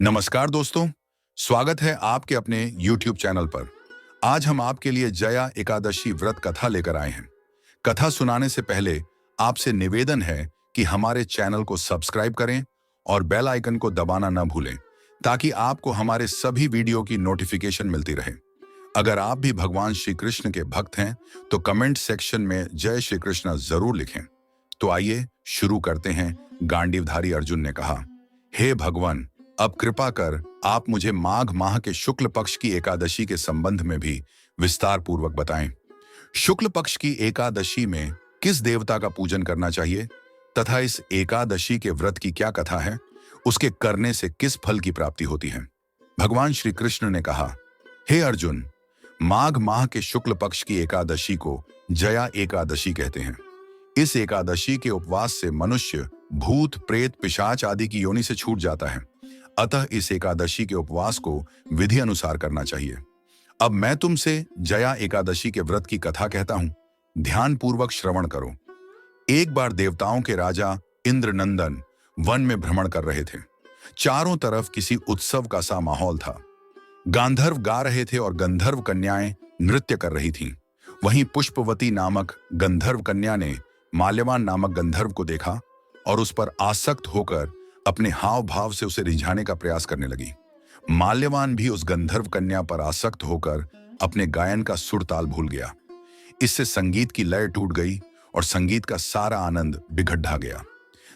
नमस्कार दोस्तों, स्वागत है आपके अपने YouTube चैनल पर। आज हम आपके लिए जया एकादशी व्रत कथा लेकर आए हैं। कथा सुनाने से पहले आपसे निवेदन है कि हमारे चैनल को सब्सक्राइब करें और बेल आइकन को दबाना न भूलें, ताकि आपको हमारे सभी वीडियो की नोटिफिकेशन मिलती रहे। अगर आप भी भगवान श्री कृष्ण के भक्त हैं, तो कमेंट सेक्शन में जय श्री कृष्ण जरूर लिखें। तो आइए शुरू करते हैं। गांडीवधारी अर्जुन ने कहा, हे भगवान, अब कृपा कर आप मुझे माघ माह के शुक्ल पक्ष की एकादशी के संबंध में भी विस्तार पूर्वक बताएं। शुक्ल पक्ष की एकादशी में किस देवता का पूजन करना चाहिए तथा इस एकादशी के व्रत की क्या कथा है, उसके करने से किस फल की प्राप्ति होती है। भगवान श्री कृष्ण ने कहा, हे अर्जुन, माघ माह के शुक्ल पक्ष की एकादशी को जया एकादशी कहते हैं। इस एकादशी के उपवास से मनुष्य भूत प्रेत पिशाच आदि की योनि से छूट जाता है। अतः इस एकादशी के उपवास को विधि अनुसार करना चाहिए। अब मैं तुमसे जया एकादशी के व्रत की कथा कहता हूं, ध्यान पूर्वक श्रवण करो। एक बार देवताओं के राजा इंद्रनंदन वन में भ्रमण कर रहे थे। चारों तरफ किसी उत्सव का सा माहौल था। गांधर्व गा रहे थे और गंधर्व कन्याएं नृत्य कर रही थीं। वहीं पुष्पवती नामक गंधर्व कन्या ने माल्यवान नामक गंधर्व को देखा और उस पर आसक्त होकर अपने हाव भाव से उसे रिझाने का प्रयास करने लगी। माल्यवान भी उस गंधर्व कन्या पर आसक्त होकर अपने गायन का सुर ताल भूल गया। इससे संगीत की लय टूट गई और संगीत का सारा आनंद बिगड़ गया।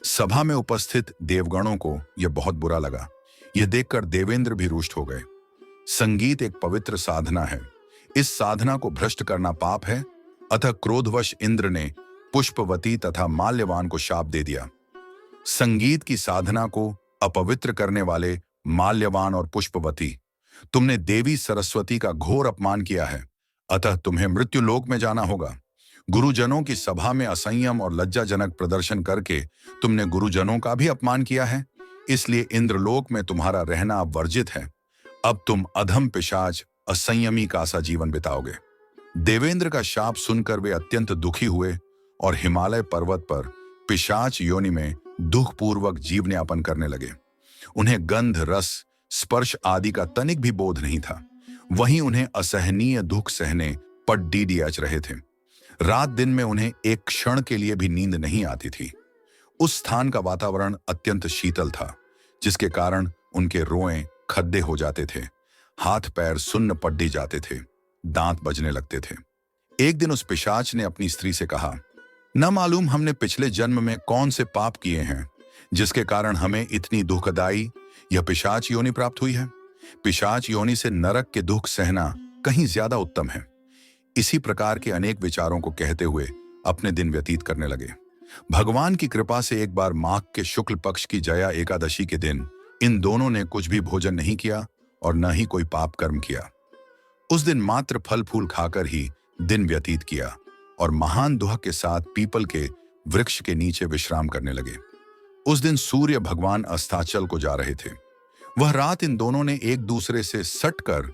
सभा में उपस्थित देवगणों को यह बहुत बुरा लगा। यह देखकर देवेंद्र भी रुष्ट हो गए। संगीत एक पवित्र साधना है। इस साधना को भ्रष्ट करना पाप है। अतः क्रोधवश इंद्र ने पुष्पवती तथा माल्यवान को शाप दे दिया। संगीत की साधना को अपवित्र करने वाले माल्यवान और पुष्पवती, तुमने देवी सरस्वती का घोर अपमान किया है। अतः तुम्हें मृत्युलोक में जाना होगा। गुरुजनों की सभा में असंयम और लज्जाजनक प्रदर्शन करके तुमने गुरुजनों का भी अपमान किया है। इसलिए इंद्रलोक में तुम्हारा रहना अब वर्जित है। अब तुम अधम पिशाच असंयमी का सा जीवन बिताओगे। देवेंद्र का शाप सुनकर वे अत्यंत दुखी हुए और हिमालय पर्वत पर पिशाच योनि में दुखपूर्वक जीवन यापन करने लगे। उन्हें गंध रस स्पर्श आदि का तनिक भी बोध नहीं था। वहीं उन्हें असहनीय दुख सहने पड्डीडी अच रहे थे। रात दिन में उन्हें एक क्षण के लिए भी नींद नहीं आती थी। उस स्थान का वातावरण अत्यंत शीतल था, जिसके कारण उनके रोएं खद्दे हो जाते थे, हाथ पैर सुन्न पड्डी जाते थे, दांत बजने लगते थे। एक दिन उस पिशाच ने अपनी स्त्री से कहा, न मालूम हमने पिछले जन्म में कौन से पाप किए हैं, जिसके कारण हमें इतनी दुखदाई यह पिशाच योनि प्राप्त हुई है। पिशाच योनि से नरक के दुख सहना कहीं ज्यादा उत्तम है। इसी प्रकार के अनेक विचारों को कहते हुए अपने दिन व्यतीत करने लगे। भगवान की कृपा से एक बार माघ के शुक्ल पक्ष की जया एकादशी के दिन इन दोनों ने कुछ भी भोजन नहीं किया और न ही कोई पाप कर्म किया। उस दिन मात्र फल फूल खाकर ही दिन व्यतीत किया और महान दुह के साथ पीपल के वृक्ष के नीचे विश्राम करने लगे। उस दिन सूर्य भगवान अस्ताचल को जा रहे थे। वह रात इन दोनों ने एक दूसरे से सटकर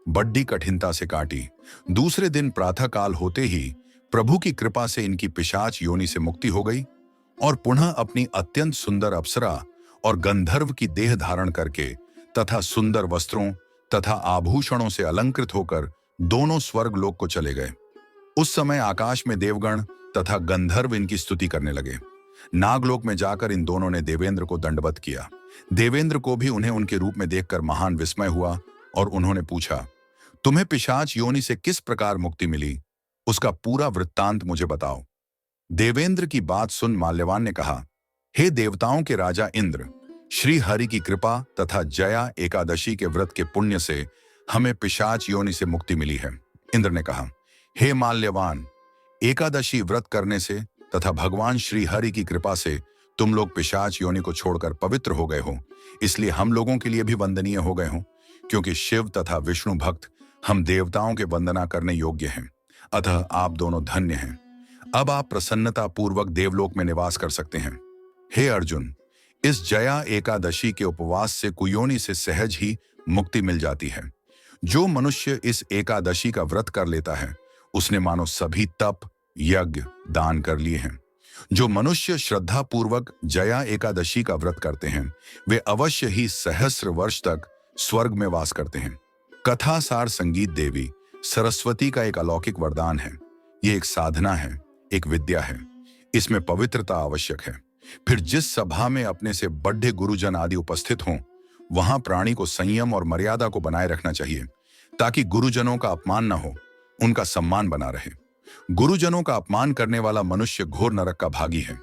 बड्डी कठिनता से काटी। दूसरे दिन प्रातःकाल होते ही प्रभु की कृपा से इनकी पिशाच योनि से मुक्ति हो गई और पुनः अपनी अत्यंत सुंदर अप्सरा और गंधर्व की देह धारण करके तथा सुंदर वस्त्रों तथा आभूषणों से अलंकृत होकर दोनों स्वर्ग लोक को चले गए। उस समय आकाश में देवगण तथा गंधर्व इनकी स्तुति करने लगे। नागलोक में जाकर इन दोनों ने देवेंद्र को दंडवत किया। देवेंद्र को भी उन्हें उनके रूप में देखकर महान विस्मय हुआ और उन्होंने पूछा, तुम्हें पिशाच योनि से किस प्रकार मुक्ति मिली? उसका पूरा वृत्तांत मुझे बताओ। देवेंद्र की बात सुन माल्यवान ने कहा, हे देवताओं के राजा इंद्र, श्री हरि की कृपा तथा जया एकादशी के व्रत के पुण्य से हमें पिशाच योनि से मुक्ति मिली है। इंद्र ने कहा, हे माल्यवान, एकादशी व्रत करने से तथा भगवान श्री हरि की कृपा से तुम लोग पिशाच योनि को छोड़कर पवित्र हो गए हो। इसलिए हम लोगों के लिए भी वंदनीय हो गए हो, क्योंकि शिव तथा विष्णु भक्त हम देवताओं के वंदना करने योग्य हैं। अतः आप दोनों धन्य हैं। अब आप प्रसन्नता पूर्वक देवलोक में निवास कर सकते हैं। हे अर्जुन, इस जया एकादशी के उपवास से कुयोनि से सहज ही मुक्ति मिल जाती है। जो मनुष्य इस एकादशी का व्रत कर लेता है, उसने मानो सभी तप यज्ञ दान कर लिए हैं। जो मनुष्य श्रद्धा पूर्वक जया एकादशी का व्रत करते हैं वे अवश्य ही सहस्र वर्ष तक स्वर्ग में वास करते हैं। कथा सार संगीत देवी सरस्वती का एक अलौकिक वरदान है। ये एक साधना है, एक विद्या है। इसमें पवित्रता आवश्यक है। फिर जिस सभा में अपने से बड़े गुरुजन आदि उपस्थित हों, वहां प्राणी को संयम और मर्यादा को बनाए रखना चाहिए ताकि गुरुजनों का अपमान न हो, उनका सम्मान बना रहे। गुरुजनों का अपमान करने वाला मनुष्य घोर नरक का भागी है।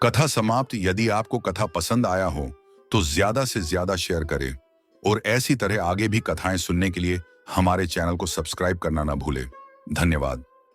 कथा समाप्त। यदि आपको कथा पसंद आया हो तो ज्यादा से ज्यादा शेयर करें और ऐसी तरह आगे भी कथाएं सुनने के लिए हमारे चैनल को सब्सक्राइब करना ना भूलें। धन्यवाद।